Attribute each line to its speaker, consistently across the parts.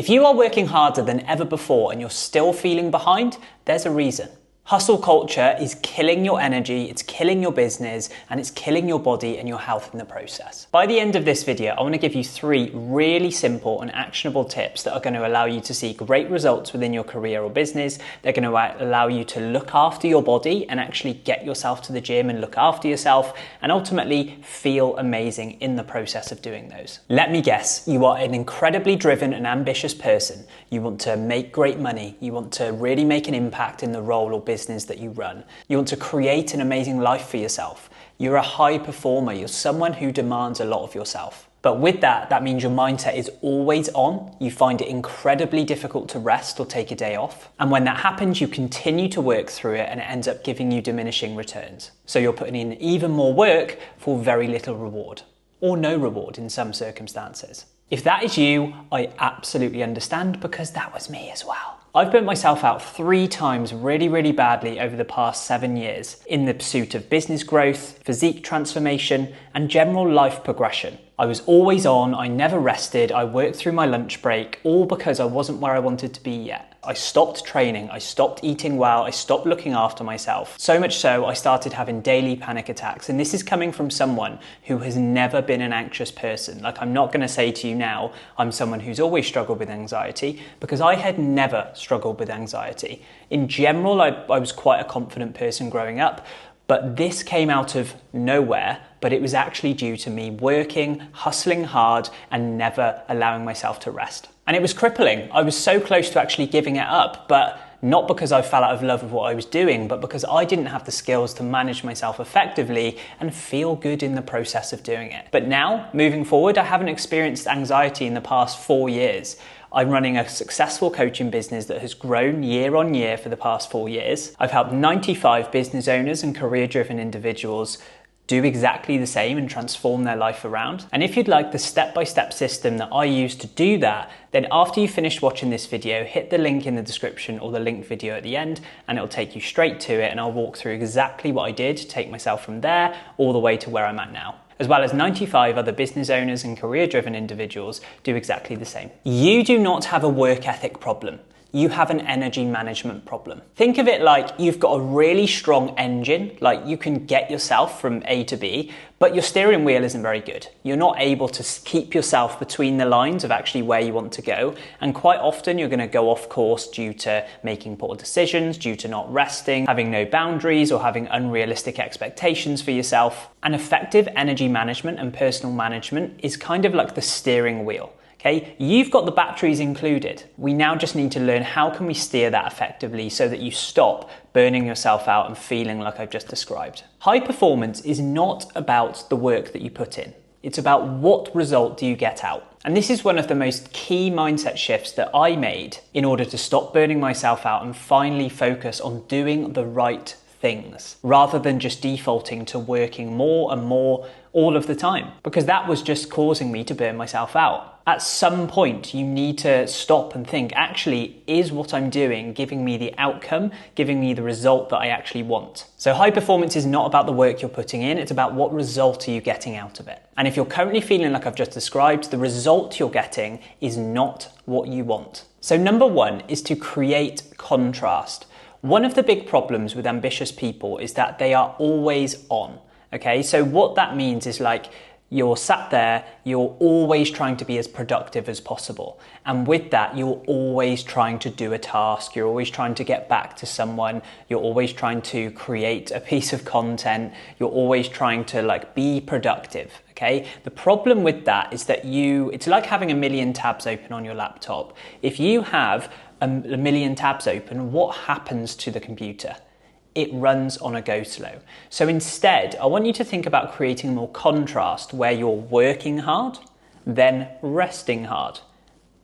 Speaker 1: If you are working harder than ever before and you're still feeling behind, there's a reason. Hustle culture is killing your energy, it's killing your business, and it's killing your body and your health in the process. By the end of this video, I want to give you 3 really simple and actionable tips that are going to allow you to see great results within your career or business. They're going to allow you to look after your body and actually get yourself to the gym and look after yourself and ultimately feel amazing in the process of doing those. Let me guess, you are an incredibly driven and ambitious person. You want to make great money. You want to really make an impact in the role or business that you run. You want to create an amazing life for yourself. You're a high performer. You're someone who demands a lot of yourself. But with that means your mindset is always on. You find it incredibly difficult to rest or take a day off. And when that happens, you continue to work through it and it ends up giving you diminishing returns. So you're putting in even more work for very little reward, or no reward in some circumstances. If that is you, I absolutely understand, because that was me as well. I've burnt myself out 3 times really badly over the past 7 years in the pursuit of business growth, physique transformation, and general life progression. I was always on, I never rested, I worked through my lunch break, all because I wasn't where I wanted to be yet. I stopped training, I stopped eating well, I stopped looking after myself. So much so, I started having daily panic attacks. And this is coming from someone who has never been an anxious person. Like, I'm not gonna say to you now, I'm someone who's always struggled with anxiety, because I had never struggled with anxiety. In general, I was quite a confident person growing up, but this came out of nowhere, but it was actually due to me working, hustling hard, and never allowing myself to rest. And it was crippling. I was so close to actually giving it up, but not because I fell out of love with what I was doing, but because I didn't have the skills to manage myself effectively and feel good in the process of doing it. But now, moving forward, I haven't experienced anxiety in the past 4 years. I'm running a successful coaching business that has grown year on year for the past 4 years. I've helped 95 business owners and career-driven individuals do exactly the same and transform their life around. And if you'd like the step-by-step system that I use to do that, then after you finish watching this video, hit the link in the description or the linked video at the end, and it'll take you straight to it, and I'll walk through exactly what I did to take myself from there all the way to where I'm at now, as well as 95 other business owners and career-driven individuals do exactly the same. You do not have a work ethic problem. You have an energy management problem. Think of it like you've got a really strong engine, like you can get yourself from A to B, but your steering wheel isn't very good. You're not able to keep yourself between the lines of actually where you want to go. And quite often you're gonna go off course due to making poor decisions, due to not resting, having no boundaries, or having unrealistic expectations for yourself. And effective energy management and personal management is kind of like the steering wheel. Okay, you've got the batteries included. We now just need to learn how can we steer that effectively so that you stop burning yourself out and feeling like I've just described. High performance is not about the work that you put in. It's about what result do you get out. And this is one of the most key mindset shifts that I made in order to stop burning myself out and finally focus on doing the right things, rather than just defaulting to working more and more all of the time, because that was just causing me to burn myself out. At some point, you need to stop and think, actually, is what I'm doing giving me the outcome, giving me the result that I actually want? So high performance is not about the work you're putting in, it's about what result are you getting out of it. And if you're currently feeling like I've just described, the result you're getting is not what you want. So number 1 is to create contrast. One of the big problems with ambitious people is that they are always on, okay? So what that means is, like, you're sat there, you're always trying to be as productive as possible. And with that, you're always trying to do a task, you're always trying to get back to someone, you're always trying to create a piece of content, you're always trying to, like, be productive, okay? The problem with that is that it's like having a million tabs open on your laptop. If you have a million tabs open, what happens to the computer? It runs on a go slow. So instead, I want you to think about creating more contrast where you're working hard, then resting hard,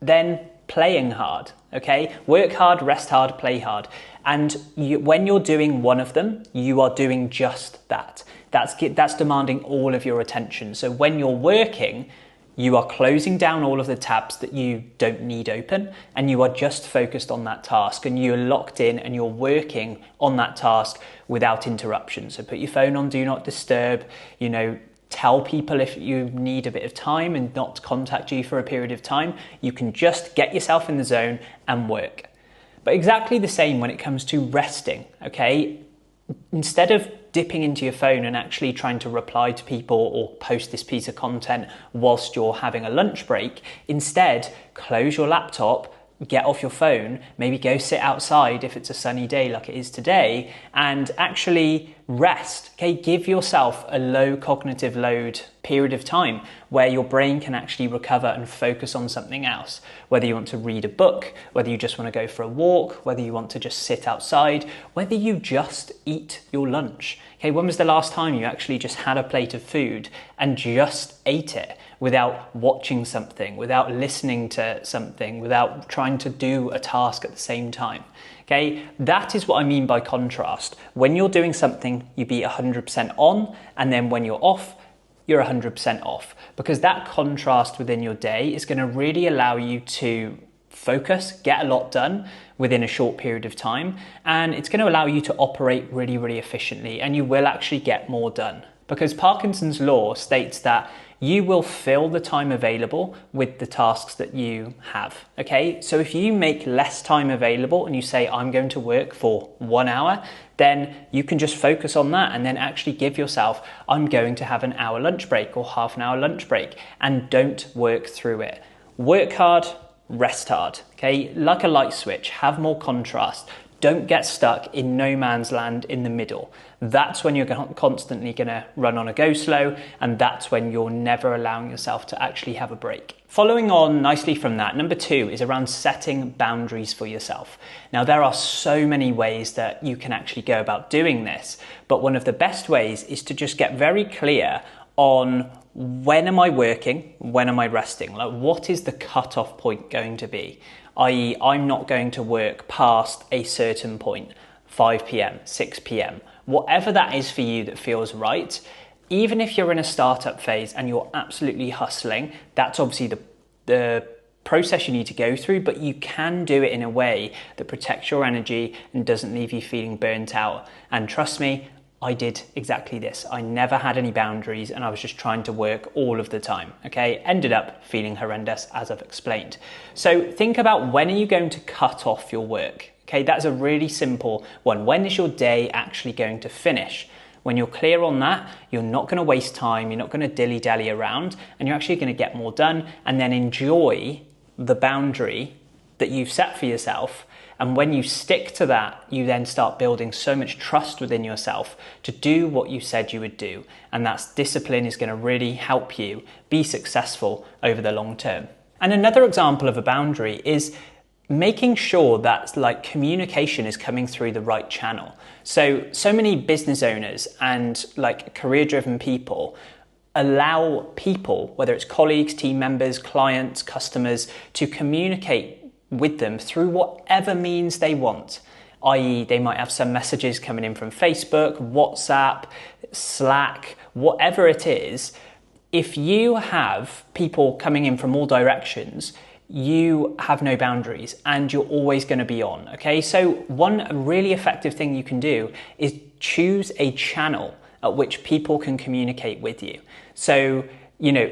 Speaker 1: then playing hard, okay? Work hard, rest hard, play hard. And when you're doing one of them, you are doing just that. That's demanding all of your attention. So when you're working, you are closing down all of the tabs that you don't need open, and you are just focused on that task, and you're locked in and you're working on that task without interruption. So put your phone on do not disturb, tell people if you need a bit of time and not contact you for a period of time. You can just get yourself in the zone and work. But exactly the same when it comes to resting, okay? Instead of dipping into your phone and actually trying to reply to people or post this piece of content whilst you're having a lunch break, instead close your laptop, get off your phone, maybe go sit outside if it's a sunny day like it is today, and actually rest, okay? Give yourself a low cognitive load period of time where your brain can actually recover and focus on something else. Whether you want to read a book, whether you just want to go for a walk, whether you want to just sit outside, whether you just eat your lunch. Okay, when was the last time you actually just had a plate of food and just ate it without watching something, without listening to something, without trying to do a task at the same time? Okay, that is what I mean by contrast. When you're doing something, you be 100% on, and then when you're off, you're 100% off, because that contrast within your day is going to really allow you to focus, get a lot done within a short period of time, and it's going to allow you to operate really, really efficiently, and you will actually get more done. Because Parkinson's law states that you will fill the time available with the tasks that you have, okay? So if you make less time available and you say, I'm going to work for 1 hour, then you can just focus on that and then actually give yourself, I'm going to have an hour lunch break or half an hour lunch break, and don't work through it. Work hard, rest hard, okay? Like a light switch, have more contrast. Don't get stuck in no man's land in the middle. That's when you're constantly going to run on a go slow, and that's when you're never allowing yourself to actually have a break. Following on nicely from that, number 2 is around setting boundaries for yourself. Now, there are so many ways that you can actually go about doing this, but one of the best ways is to just get very clear on when am I working, when am I resting? Like, what is the cutoff point going to be? i.e., I'm not going to work past a certain point, 5 p.m., 6 p.m., whatever that is for you that feels right. Even if you're in a startup phase and you're absolutely hustling, that's obviously the process you need to go through, but you can do it in a way that protects your energy and doesn't leave you feeling burnt out. And trust me, I did exactly this. I never had any boundaries and I was just trying to work all of the time, okay? Ended up feeling horrendous, as I've explained. So think about, when are you going to cut off your work? Okay, that's a really simple one. When is your day actually going to finish? When you're clear on that, you're not going to waste time, you're not going to dilly-dally around, and you're actually going to get more done, and then enjoy the boundary that you've set for yourself. And when you stick to that, you then start building so much trust within yourself to do what you said you would do. And that discipline is going to really help you be successful over the long term. And another example of a boundary is making sure that communication is coming through the right channel. So many business owners and career-driven people allow people, whether it's colleagues, team members, clients, customers, to communicate with them through whatever means they want. i.e., they might have some messages coming in from Facebook, WhatsApp, Slack, whatever it is. If you have people coming in from all directions, you have no boundaries and you're always going to be on, okay? So one really effective thing you can do is choose a channel at which people can communicate with you. So,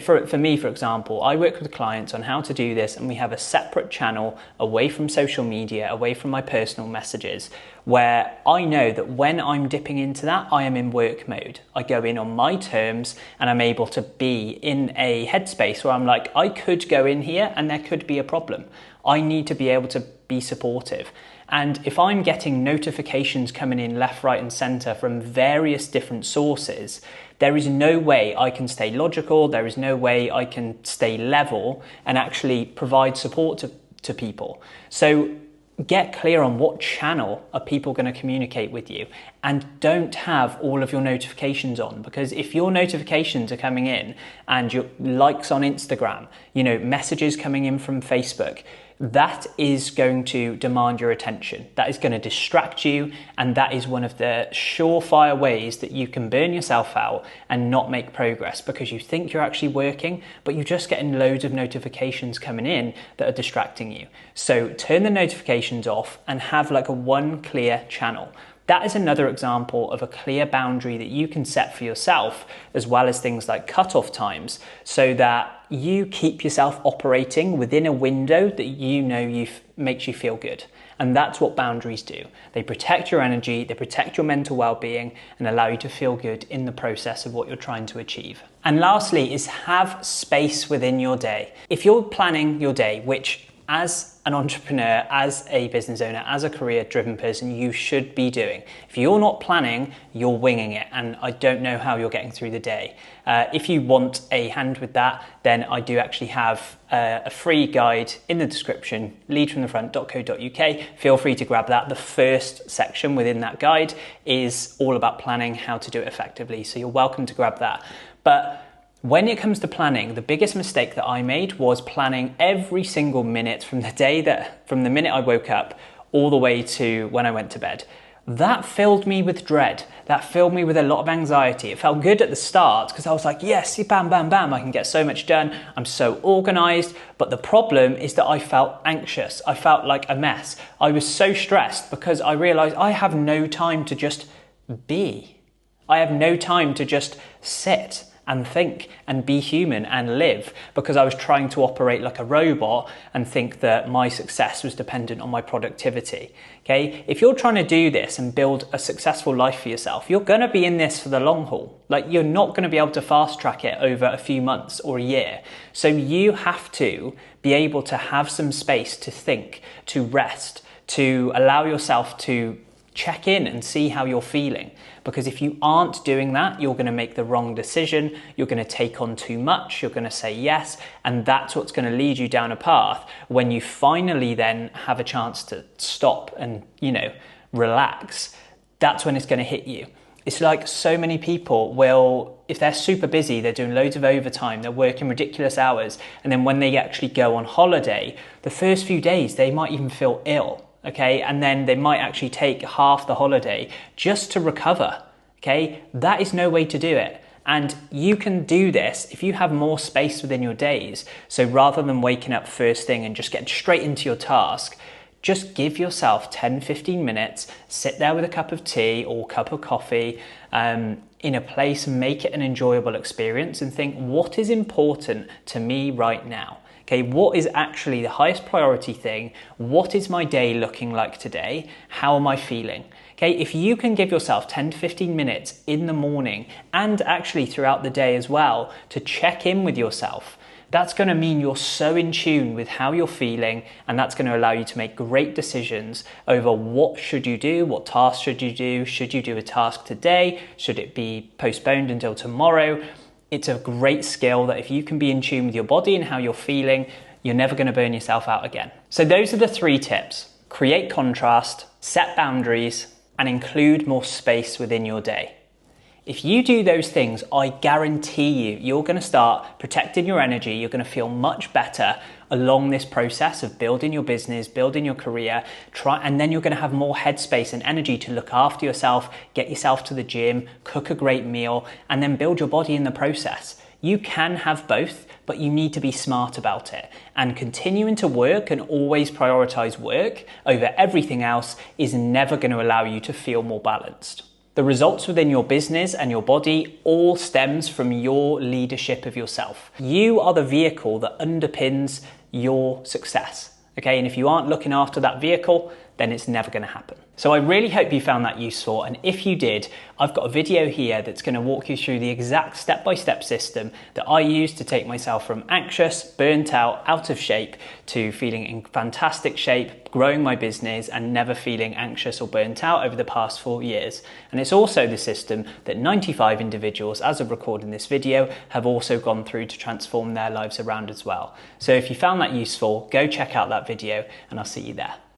Speaker 1: for me, for example, I work with clients on how to do this, and we have a separate channel away from social media, away from my personal messages, where I know that when I'm dipping into that, I am in work mode. I go in on my terms and I'm able to be in a headspace where I'm like, I could go in here and there could be a problem. I need to be able to be supportive. And if I'm getting notifications coming in left, right, and center from various different sources, there is no way I can stay logical, there is no way I can stay level and actually provide support to people. So get clear on what channel are people going to communicate with you, and don't have all of your notifications on, because if your notifications are coming in and your likes on Instagram, messages coming in from Facebook, that is going to demand your attention. That is going to distract you, and that is one of the surefire ways that you can burn yourself out and not make progress, because you think you're actually working, but you're just getting loads of notifications coming in that are distracting you. So turn the notifications off and have a one clear channel. That is another example of a clear boundary that you can set for yourself, as well as things like cutoff times, so that you keep yourself operating within a window that you know makes you feel good. And that's what boundaries do. They protect your energy, they protect your mental well-being, and allow you to feel good in the process of what you're trying to achieve. And lastly is have space within your day. If you're planning your day, which as an entrepreneur, as a business owner, as a career-driven person, you should be doing. If you're not planning, you're winging it, and I don't know how you're getting through the day. If you want a hand with that, then I do actually have a free guide in the description, leadfromthefront.co.uk. Feel free to grab that. The first section within that guide is all about planning, how to do it effectively, so you're welcome to grab that. But when it comes to planning, the biggest mistake that I made was planning every single minute from the minute I woke up all the way to when I went to bed. That filled me with dread. That filled me with a lot of anxiety. It felt good at the start because I was like, yes, bam, bam, bam, I can get so much done. I'm so organized. But the problem is that I felt anxious. I felt like a mess. I was so stressed because I realized I have no time to just be. I have no time to just sit and think and be human and live, because I was trying to operate like a robot and think that my success was dependent on my productivity. Okay, if you're trying to do this and build a successful life for yourself, you're going to be in this for the long haul. Like, you're not going to be able to fast track it over a few months or a year. So you have to be able to have some space to think, to rest, to allow yourself to check in and see how you're feeling. Because if you aren't doing that, you're going to make the wrong decision, you're going to take on too much, you're going to say yes, and that's what's going to lead you down a path when you finally then have a chance to stop and, relax. That's when it's going to hit you. It's like so many people will, if they're super busy, they're doing loads of overtime, they're working ridiculous hours, and then when they actually go on holiday, the first few days they might even feel ill. Okay, and then they might actually take half the holiday just to recover. Okay, that is no way to do it. And you can do this if you have more space within your days. So rather than waking up first thing and just getting straight into your task, just give yourself 10-15 minutes, sit there with a cup of tea or cup of coffee in a place, make it an enjoyable experience, and think, what is important to me right now? Okay, what is actually the highest priority thing? What is my day looking like today? How am I feeling? Okay, if you can give yourself 10-15 minutes in the morning and actually throughout the day as well to check in with yourself, that's going to mean you're so in tune with how you're feeling, and that's going to allow you to make great decisions over what should you do, what task should you do a task today, should it be postponed until tomorrow? It's a great skill that if you can be in tune with your body and how you're feeling, you're never going to burn yourself out again. So those are the 3 tips. Create contrast, set boundaries, and include more space within your day. If you do those things, I guarantee you're going to start protecting your energy. You're going to feel much better along this process of building your business, building your career, and then you're going to have more headspace and energy to look after yourself, get yourself to the gym, cook a great meal, and then build your body in the process. You can have both, but you need to be smart about it. And continuing to work and always prioritize work over everything else is never going to allow you to feel more balanced. The results within your business and your body all stems from your leadership of yourself. You are the vehicle that underpins your success. Okay, and if you aren't looking after that vehicle, then it's never going to happen. So I really hope you found that useful, and if you did, I've got a video here that's going to walk you through the exact step-by-step system that I use to take myself from anxious, burnt out, out of shape, to feeling in fantastic shape, growing my business, and never feeling anxious or burnt out over the past 4 years. And it's also the system that 95 individuals, as of recording this video, have also gone through to transform their lives around as well. So if you found that useful, go check out that video, and I'll see you there.